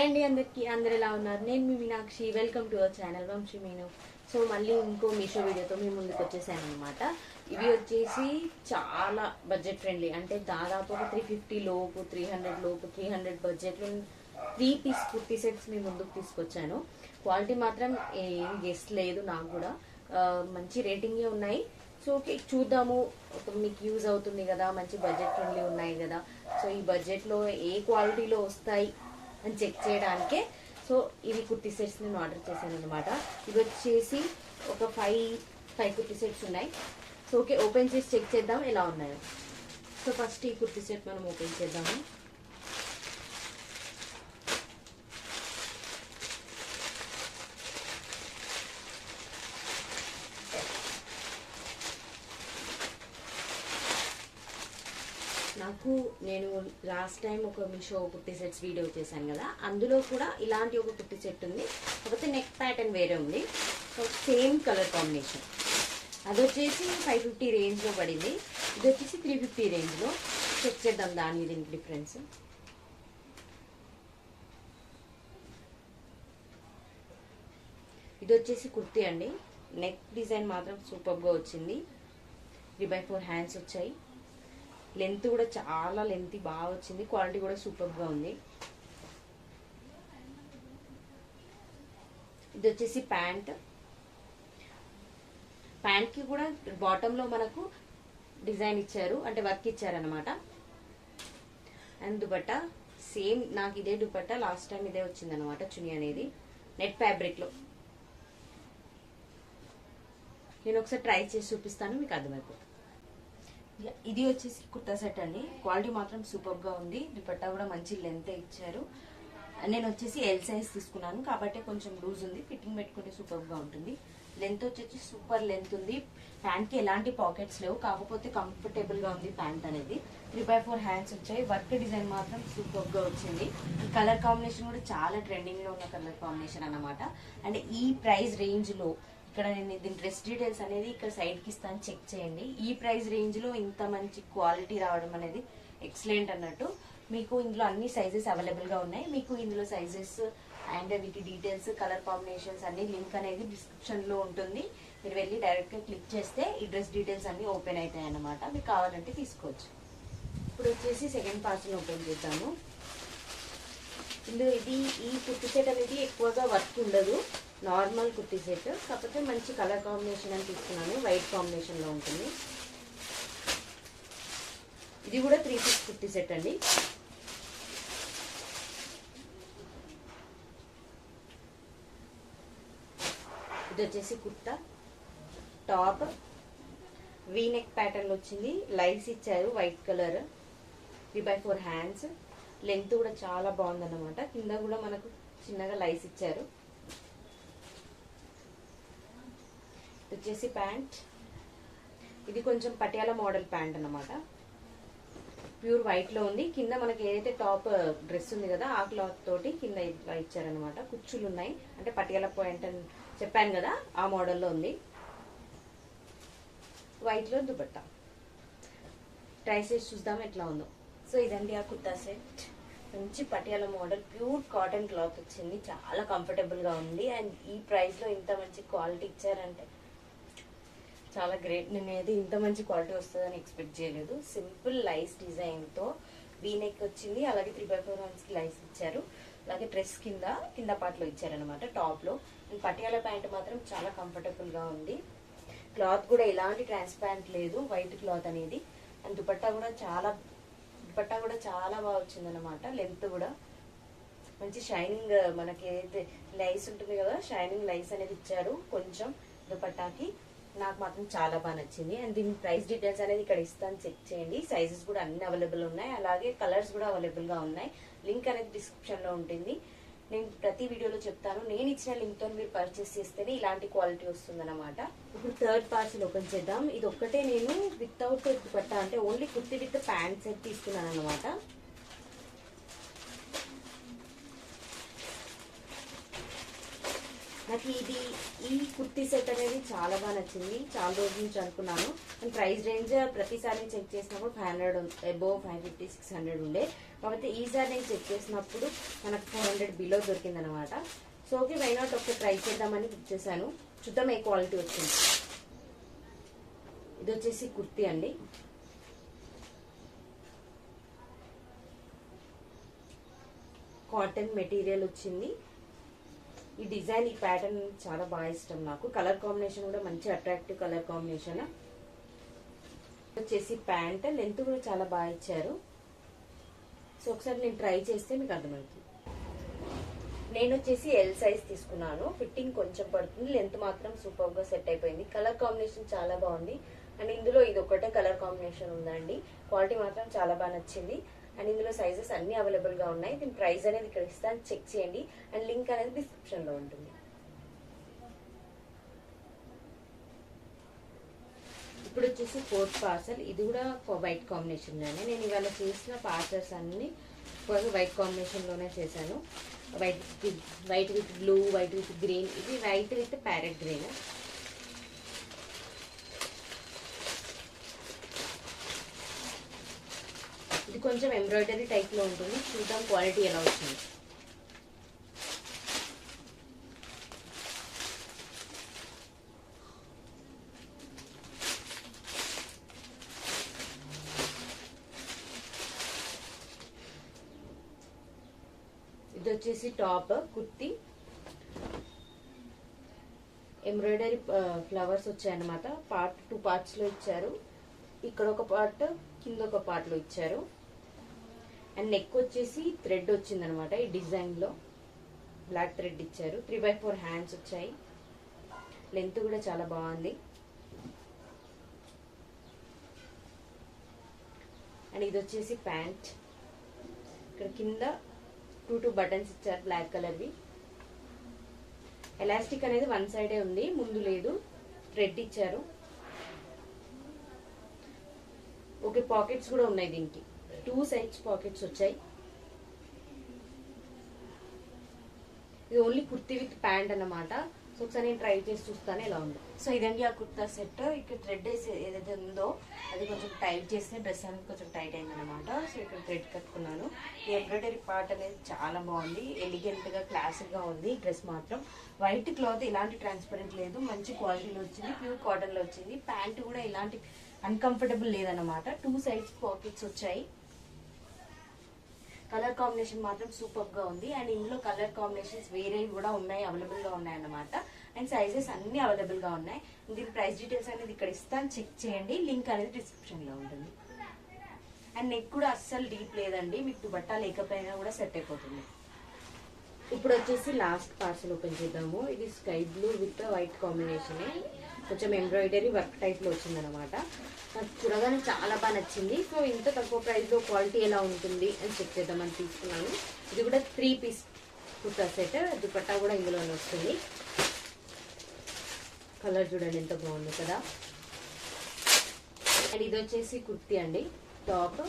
అండి అందరికి అందరు ఎలా ఉన్నారు? నేను మీ Meenakshi. Welcome to our channel Vamsi Meenu. So మళ్ళీ ఇంకో మీషో వీడియోతో మీ ముందుకు వచ్చేసాను అనమాట. ఇవి వచ్చేసి చాలా బడ్జెట్ ఫ్రెండ్లీ, అంటే దాదాపు ఒక 350 లోపు, 300 లోపు, 300 బడ్జెట్లో 3 పీస్ కుర్తీ సెట్స్ మీ ముందుకు తీసుకొచ్చాను. క్వాలిటీ మాత్రం ఏం గెస్ట్ లేదు, నాకు కూడా మంచి రేటింగే ఉన్నాయి. సో ఓకే, చూద్దాము, మీకు యూజ్ అవుతుంది కదా, మంచి బడ్జెట్ ఫ్రెండ్లీ ఉన్నాయి కదా. సో ఈ బడ్జెట్లో ఏ క్వాలిటీలో వస్తాయి అని చెక్ చేయడానికే సో ఇవి కుర్తీ సెట్స్ నేను ఆర్డర్ చేశాను అనమాట. ఇవి వచ్చేసి ఒక ఫైవ్ కుర్తీ సెట్స్ ఉన్నాయి. సో ఓకే, ఓపెన్ చేసి చెక్ చేద్దాం ఎలా ఉన్నాయో. సో ఫస్ట్ ఈ కుర్తీ సెట్ మనం ఓపెన్ చేద్దాము. నేను లాస్ట్ టైం ఒక మీషో కుర్తీ సెట్స్ వీడియో చేశాను కదా, అందులో కూడా ఇలాంటి ఒక కుర్తీ సెట్ ఉంది. కాకపోతే నెక్ ప్యాటర్న్ వేరే ఉంది, సేమ్ కలర్ కాంబినేషన్. అది వచ్చేసి 550 రేంజ్లో పడింది, ఇది వచ్చేసి 350 రేంజ్లో. చెక్ చేద్దాం దాని దీనికి డిఫరెన్స్. ఇది వచ్చేసి కుర్తీ అండి. నెక్ డిజైన్ మాత్రం సూపర్గా వచ్చింది. 3/4 హ్యాండ్స్ వచ్చాయి. లెంత్ కూడా చాలా లెంత్ బాగా వచ్చింది. క్వాలిటీ కూడా సూపర్గా ఉంది. ఇది వచ్చేసి ప్యాంట్కి కూడా బాటంలో మనకు డిజైన్ ఇచ్చారు, అంటే వర్క్ ఇచ్చారనమాట. అండ్ దుపట్టా సేమ్, నాకు ఇదే దుపట్టా లాస్ట్ టైం ఇదే వచ్చిందనమాట. చున్నీ అనేది నెట్ ఫ్యాబ్రిక్లో. నేను ఒకసారి ట్రై చేసి చూపిస్తాను, మీకు అర్థమైపోతుంది. ఇది వచ్చేసి కుర్తా సెట్ అండి. క్వాలిటీ మాత్రం సూపర్గా ఉంది. దుపట్టా కూడా మంచి లెంత్ ఇచ్చారు. నేను వచ్చేసి ఎల్ సైజ్ తీసుకున్నాను కాబట్టి కొంచెం లూజ్ ఉంది, ఫిట్టింగ్ పెట్టుకుంటే సూపర్గా ఉంటుంది. లెంత్ వచ్చేసి సూపర్ లెంత్ ఉంది. ప్యాంట్కి ఎలాంటి పాకెట్స్ లేవు, కాకపోతే కంఫర్టబుల్గా ఉంది ప్యాంట్ అనేది. 3/4 హ్యాండ్స్ వచ్చాయి. వర్క్ డిజైన్ మాత్రం సూపర్గా వచ్చింది. కలర్ కాంబినేషన్ కూడా చాలా ట్రెండింగ్లో ఉన్న కలర్ కాంబినేషన్ అన్నమాట. అండ్ ఈ ప్రైస్ రేంజ్లో ఇక్కడ నేను దీని డ్రెస్ డీటెయిల్స్ అనేది ఇక్కడ సైడ్కి ఇస్తాను, చెక్ చేయండి. ఈ ప్రైస్ రేంజ్లో ఇంత మంచి క్వాలిటీ రావడం అనేది ఎక్సలెంట్ అన్నట్టు. మీకు ఇందులో అన్ని సైజెస్ అవైలబుల్గా ఉన్నాయి. మీకు ఇందులో సైజెస్ అండ్ వీటి డీటెయిల్స్, కలర్ కాంబినేషన్స్ అన్ని లింక్ అనేది డిస్క్రిప్షన్లో ఉంటుంది. మీరు వెళ్ళి డైరెక్ట్గా క్లిక్ చేస్తే ఈ డ్రెస్ డీటెయిల్స్ అన్ని ఓపెన్ అవుతాయి అన్నమాట. మీకు కావాలంటే తీసుకోవచ్చు. ఇప్పుడు వచ్చేసి సెకండ్ పార్సల్ ఓపెన్ చేద్దాము. ఇందులో ఈ కుర్తీ సెట్ అనేది ఎక్కువగా వర్క్ ఉండదు, నార్మల్ కుర్తీ సెట్. కాకపోతే మంచి కలర్ కాంబినేషన్ అని తీసుకున్నాను, వైట్ కాంబినేషన్లో ఉంటుంది. ఇది కూడా 3 పీస్ కుర్తీ సెట్ అండి. ఇది వచ్చేసి kurta top, V neck pattern వచ్చింది. లైన్స్ ఇచ్చారు వైట్ కలర్. 3/4 హ్యాండ్స్. లెంత్ కూడా చాలా బాగుందన్నమాట. కింద కూడా మనకు చిన్నగా లైన్స్ ఇచ్చారు. వచ్చేసి ప్యాంట్. ఇది కొంచెం పటియాలా మోడల్ ప్యాంట్ అన్నమాట. ప్యూర్ వైట్ లో ఉంది. కింద మనకి ఏదైతే టాప్ డ్రెస్ ఉంది కదా, ఆ క్లాత్ తోటి కింద ఇట్లా ఇచ్చారనమాట. కుచ్చులు ఉన్నాయి, అంటే పటియాలా పాయింట్ అని చెప్పాను కదా, ఆ మోడల్లో ఉంది. వైట్ లో దుపట్టా. ట్రై చేసి చూద్దాం ఎట్లా ఉందో. సో ఇదండి ఆ కుర్తా సెట్. మంచి Patiala model, pure cotton cloth వచ్చింది. చాలా కంఫర్టబుల్ గా ఉంది. అండ్ ఈ ప్రైస్ లో ఇంత మంచి క్వాలిటీ ఇచ్చారంటే చాలా గ్రేట్. నేనైతే ఇంత మంచి క్వాలిటీ వస్తుందని ఎక్స్పెక్ట్ చేయలేదు. సింపుల్ లైస్ డిజైన్తో వీ నెక్ వచ్చింది. అలాగే 3/4 హ్యాండ్స్కి లైస్ ఇచ్చారు. అలాగే డ్రెస్ కింద పార్ట్లో ఇచ్చారనమాట టాప్లో. పటియాలా ప్యాంట్ మాత్రం చాలా కంఫర్టబుల్గా ఉంది. క్లాత్ కూడా ఎలాంటి ట్రాన్స్పరెంట్ లేదు, వైట్ క్లాత్ అనేది. అండ్ దుపట్టా కూడా చాలా బాగా వచ్చిందనమాట. లెంత్ కూడా మంచి షైనింగ్, మనకి ఏదైతే లైస్ ఉంటుంది కదా, షైనింగ్ లైస్ అనేది ఇచ్చారు కొంచెం దుపట్టాకి. నాకు మాత్రం చాలా బాగా నచ్చింది. అండ్ దీని ప్రైస్ డీటెయిల్స్ అనేది ఇక్కడ ఇస్తాను, చెక్ చేయండి. సైజెస్ కూడా అన్ని అవైలబుల్ ఉన్నాయి, అలాగే కలర్స్ కూడా అవైలబుల్గా ఉన్నాయి. లింక్ అనేది డిస్క్రిప్షన్లో ఉంటుంది. నేను ప్రతి వీడియోలో చెప్తాను, నేను ఇచ్చిన లింక్తో మీరు పర్చేస్ చేస్తేనే ఇలాంటి క్వాలిటీ వస్తుందన్నమాట. ఇప్పుడు థర్డ్ పార్సల్ ఓపెన్ చేద్దాం. ఇది ఒక్కటే నేను వితౌట్ దుపట్టా, అంటే only kurti with pant set తీసుకున్నాను అనమాట. నాకు ఈ కుర్తీ సెట్ అనేది చాలా బాగా నచ్చింది. చాలా రోజుల నుంచి అనుకున్నాను. అండ్ ప్రైస్ రేంజ్ ప్రతిసారి చెక్ చేసినప్పుడు 500 అబోవ్ 550 600 ఉండే. కాకపోతే ఈసారి నేను చెక్ చేసినప్పుడు మనకు 400 బిలో దొరికిందనమాట. సో ఓకే, వై నాట్ ఒకసారి ట్రై చేద్దామని బుక్ చేశాను. చూద్దాం ఏ క్వాలిటీ వచ్చింది. ఇది వచ్చేసి కుర్తీ అండి. కాటన్ మెటీరియల్ వచ్చింది. ఈ డిజైన్, ఈ ప్యాటర్న్ చాలా బాగా ఇష్టం నాకు. కలర్ కాంబినేషన్ కూడా మంచి అట్రాక్టివ్ కలర్ కాంబినేషన్. వచ్చేసి ప్యాంట్ లెంత్ కూడా చాలా బాగా ఇచ్చారు. సో ఒకసారి నేను ట్రై చేస్తే మీకు అర్థమవుతుంది. నేను వచ్చేసి ఎల్ సైజ్ తీసుకున్నాను. ఫిట్టింగ్ కొంచెం పడుతుంది, లెంత్ మాత్రం సూపర్ గా సెట్ అయిపోయింది. కలర్ కాంబినేషన్ చాలా బాగుంది. అండ్ ఇందులో ఇది ఒకటే కలర్ కాంబినేషన్ ఉందండి. క్వాలిటీ మాత్రం చాలా బాగా నచ్చింది. అండ్ ఇందులో సైజెస్ అన్ని అవైలబుల్ గా ఉన్నాయి. దీని ప్రైస్ అనేది ఇక్కడ ఇస్తాను, చెక్ చేయండి. అండ్ లింక్ అనేది డిస్క్రిప్షన్ లో ఉంటుంది. ఇప్పుడు వచ్చేసి 4th పార్సల్. ఇది కూడా వైట్ కాంబినేషన్ లోనే. నేను ఇవాళ చేసిన పార్సల్స్ అన్ని వైట్ కాంబినేషన్ లోనే చేశాను. White with blue, white with green, ఇది వైట్ విత్ ప్యారెట్ గ్రీన్. ఇది కొంచెం ఎంబ్రాయిడరీ టైప్ లో ఉంటుంది. చూద్దాం క్వాలిటీ ఎలా వచ్చింది. ఇది వచ్చేసి టాప్ కుర్తి. ఎంబ్రాయిడరీ ఫ్లవర్స్ వచ్చాయన్నమాట. 2 పార్ట్స్ లో ఇచ్చారు. ఇక్కడ ఒక పార్ట్, కింద ఒక పార్ట్ లో ఇచ్చారు. అండ్ నెక్ వచ్చేసి థ్రెడ్ వచ్చిందనమాట. ఈ డిజైన్ లో బ్లాక్ థ్రెడ్ ఇచ్చారు. 3/4 హ్యాండ్స్ వచ్చాయి. లెంత్ కూడా చాలా బాగుంది. అండ్ ఇది వచ్చేసి ప్యాంట్. ఇక్కడ కింద 2 బటన్స్ ఇచ్చారు బ్లాక్ కలర్వి. ఎలాస్టిక్ అనేది 1 సైడే ఉంది, ముందు లేదు. థ్రెడ్ ఇచ్చారు. ఓకే, పాకెట్స్ కూడా ఉన్నాయి దీనికి. 2 సైడ్స్ పాకెట్స్ వచ్చాయి. ఇది ఓన్లీ కుర్తీ విత్ ప్యాంట్ అన్నమాట. సో ఒకసారి నేను ట్రై చేసి చూస్తాను ఎలా ఉంది. సో ఇదండి ఆ కుర్తా సెట్. ఇక్కడ థ్రెడ్ ఏదైతే ఉందో అది కొంచెం టైట్ చేస్తే డ్రెస్ అనేది కొంచెం టైట్ అయింది అనమాట. సో ఇక్కడ థ్రెడ్ కట్టుకున్నాను. ఈ ఎంబ్రాయిడరీ పార్ట్ అనేది చాలా బాగుంది. ఎలిగెంట్ గా, క్లాసిక్ గా ఉంది. డ్రెస్ మాత్రం వైట్ క్లాత్, ఇలాంటి ట్రాన్స్పరెంట్ లేదు, మంచి క్వాలిటీలో వచ్చింది. ప్యూర్ కాటన్ లో వచ్చింది. ప్యాంట్ కూడా ఇలాంటి అన్కంఫర్టబుల్ లేదన్నమాట. 2 సైడ్స్ పాకెట్స్ వచ్చాయి. కలర్ కాంబినేషన్ మాత్రం సూపర్ గా ఉంది. అండ్ ఇందులో కలర్ కాంబినేషన్స్ వేరే కూడా ఉన్నాయి, అవైలబుల్ గా ఉన్నాయి అన్నమాట. అండ్ సైజెస్ అన్ని అవైలబుల్ గా ఉన్నాయి. దీని ప్రైస్ డీటెయిల్స్ అనేది ఇక్కడ ఇస్తాను, చెక్ చేయండి. లింక్ అనేది డిస్క్రిప్షన్ లో ఉంటుంది. అండ్ నెక్ కూడా అస్సలు డీప్ లేదండి, మీకు దుపట్టా లేకపోయినా కూడా సెట్ అయిపోతుంది. ఇప్పుడు వచ్చేసి లాస్ట్ పార్సల్ ఓపెన్ చేద్దాము. ఇది sky blue with white combination. కొంచెం ఎంబ్రాయిడరీ వర్క్ టైప్ లో వచ్చింది అనమాట. నాకు చూడగానే చాలా బాగా నచ్చింది. సో ఇంత తక్కువ ప్రైస్ లో క్వాలిటీ ఎలా ఉంటుంది అని చెక్ చేద్దామని తీసుకున్నాను. ఇది కూడా 3 పీస్ కుర్తా సెట్. దుపట్టా కూడా ఇందులోనే వస్తుంది. కలర్ చూడండి ఎంత బాగుంది కదా. అండ్ ఇది వచ్చేసి కుర్తీ అండి. టాప్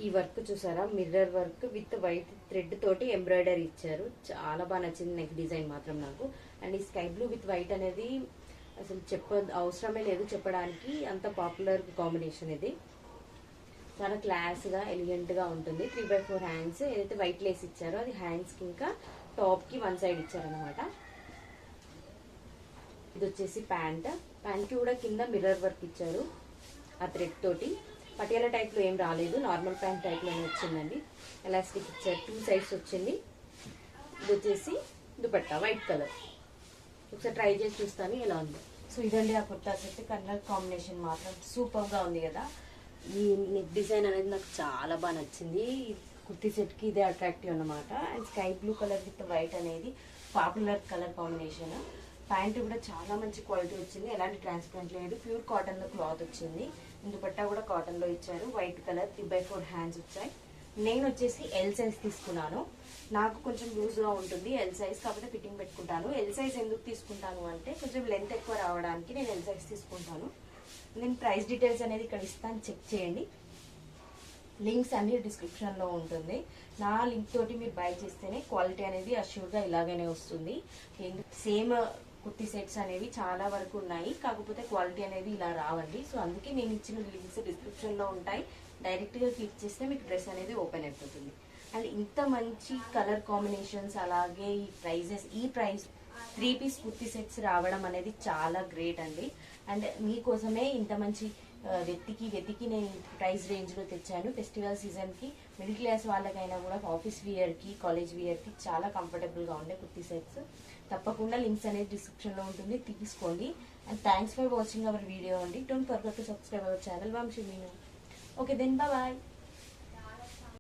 ఈ వర్క్ చూసారా, mirror work with white thread తోటి ఎంబ్రాయిడరీ ఇచ్చారు. చాలా బాగా నచ్చింది నెక్ డిజైన్ మాత్రం నాకు. అండ్ ఈ స్కై బ్లూ విత్ వైట్ అనేది అసలు అవసరమే లేదు చెప్పడానికి, అంత పాపులర్ కాంబినేషన్ ఇది. చాలా క్లాస్ గా, ఎలిగెంట్ గా ఉంటుంది. 3/4 హ్యాండ్స్ ఏదైతే వైట్ లేస్ ఇచ్చారో అది హ్యాండ్స్ కి ఇంకా టాప్ కి 1 సైడ్ ఇచ్చారనమాట. ఇది వచ్చేసి ప్యాంట్. ప్యాంట్ కి కూడా కింద మిర్రర్ వర్క్ ఇచ్చారు ఆ థ్రెడ్ తోటి. పటియాలా టైప్ లో ఏం రాలేదు, నార్మల్ ప్యాంట్ టైప్ లోనే వచ్చిందండి. ఎలాస్టిక్ ఇచ్చారు. 2 సైడ్స్ వచ్చింది. ఇది వచ్చేసి దుపట్టా వైట్ కలర్. ఒకసారి ట్రై చేసి చూస్తాను ఎలా ఉంది. సో ఇదండి ఆ కుర్తా సెట్. కలర్ కాంబినేషన్ మాత్రం సూపర్ గా ఉంది కదా. ఈ నెక్ డిజైన్ అనేది నాకు చాలా బాగా నచ్చింది. కుర్తీ సెట్ కి ఇదే అట్రాక్టివ్ అన్నమాట. And sky blue colour with white అనేది పాపులర్ కలర్ కాంబినేషన్. ప్యాంట్ కూడా చాలా మంచి క్వాలిటీ వచ్చింది, ఎలాంటి ట్రాన్స్పరెంట్ లేదు. ప్యూర్ కాటన్ లో క్లాత్ వచ్చింది. దుపట్టా కూడా కాటన్ లో ఇచ్చారు. వైట్ కలర్ 3/4 హ్యాండ్స్ వచ్చాయి. నేను వచ్చేసి ఎల్ సైజ్ తీసుకున్నాను. నాకు కొంచెం లూజ్ గా ఉంటుంది ఎల్ సైజ్, కాకపోతే ఫిట్టింగ్ పెట్టుకుంటాను. ఎల్ సైజ్ ఎందుకు తీసుకుంటాను అంటే కొంచెం లెంత్ ఎక్కువ రావడానికి నేను ఎల్ సైజ్ తీసుకుంటాను. నేను ప్రైస్ డీటెయిల్స్ అనేది ఇక్కడ ఇస్తాను, చెక్ చేయండి. లింక్స్ అన్ని డిస్క్రిప్షన్ లో ఉంటుంది. నా లింక్ తోటి మీరు బై చేస్తేనే క్వాలిటీ అనేది అష్యూర్ గా ఇలాగనే వస్తుంది. సేమ్ కుర్తీ సెట్స్ అనేవి చాలా వరకు ఉన్నాయి, కాకపోతే క్వాలిటీ అనేది ఇలా రావండి. సో అందుకే నేను ఇచ్చిన లింక్స్ డిస్క్రిప్షన్ లో ఉంటాయి, డైరెక్ట్గా క్లిక్ చేస్తే మీకు డ్రెస్ అనేది ఓపెన్ అయిపోతుంది. అండ్ ఇంత మంచి కలర్ కాంబినేషన్స్, అలాగే ఈ ప్రైస్ 3 పీస్ కుర్తీ సెట్స్ రావడం అనేది చాలా గ్రేట్ అండి. అండ్ మీకోసమే ఇంత మంచి వెతికి నేను ప్రైస్ రేంజ్లో తెచ్చాను. ఫెస్టివల్ సీజన్కి మిడిల్ క్లాస్ వాళ్ళకైనా కూడా ఆఫీస్ వేర్కి, కాలేజ్ వేర్కి చాలా కంఫర్టబుల్గా ఉండే కుర్తీ సెట్స్. తప్పకుండా లింక్స్ అనేది డిస్క్రిప్షన్లో ఉంటుంది, తీసుకోండి. And thanks for watching our video అండి. Don't forget to subscribe our channel Vamsi Meenu. Okay then bye.